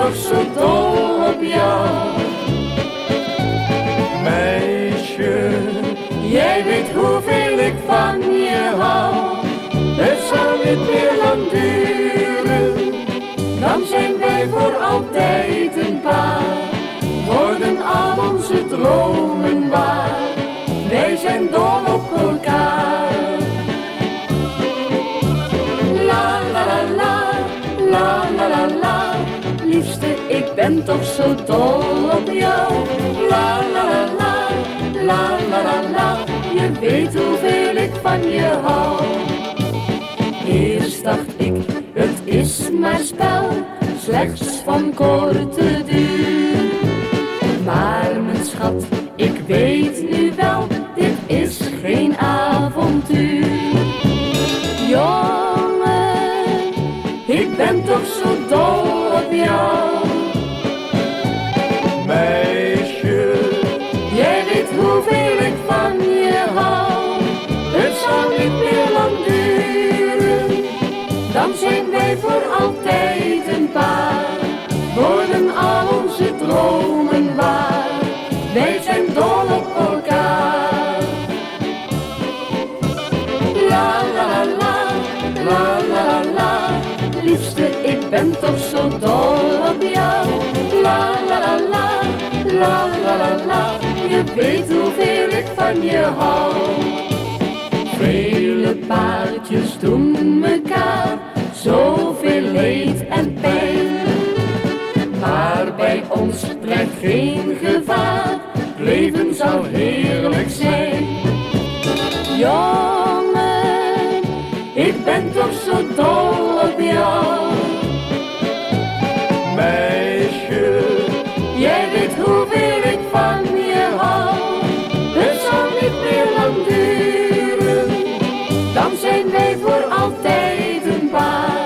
toch zo dol op jou. Meisje, jij weet hoeveel ik van je hou. Het zal niet meer lang duren, dan zijn wij voor altijd een paar. Worden al onze dromen waar, wij zijn dol op elkaar. La la la la, la la la la, liefste ik ben toch zo dol op jou. La la la la, la la la la, je weet hoeveel ik van je hou. Eerst dacht ik, het is maar spel, slechts van korte duur. Maar mijn schat, ik weet nu wel, dit is geen avontuur. Jongen, ik ben toch zo dol op jou. Meisje, jij weet hoeveel ik van je hou. Het zal niet meer lang duren, dan zijn wij voor altijd een paar. Worden al onze dromen waar, wij zijn dol op elkaar. La la la la, la la la la, liefste ik ben toch zo dol op jou. La la la la, la la la la, je weet hoeveel ik van je hou. Vele paardjes doen mekaar zoveel leed en pijn, maar bij ons dreigt geen gevaar, het leven zou heerlijk zijn. Jongen, ik ben toch zo dol op jou. Meisje, jij weet hoeveel ik van je hou. Het zal niet meer lang duren, dan zijn wij voor altijd een paar.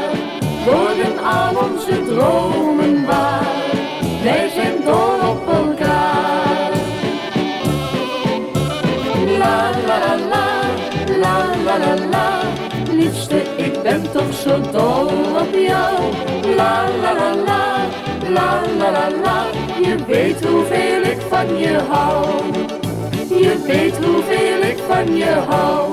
Worden al onze dromen waar, wij zijn dol op elkaar. La la la la, la la la la, liefste ik ben toch zo dol op jou. La la la la, la la la la, je weet hoeveel ik van je hou. Je weet hoeveel ik van je hou.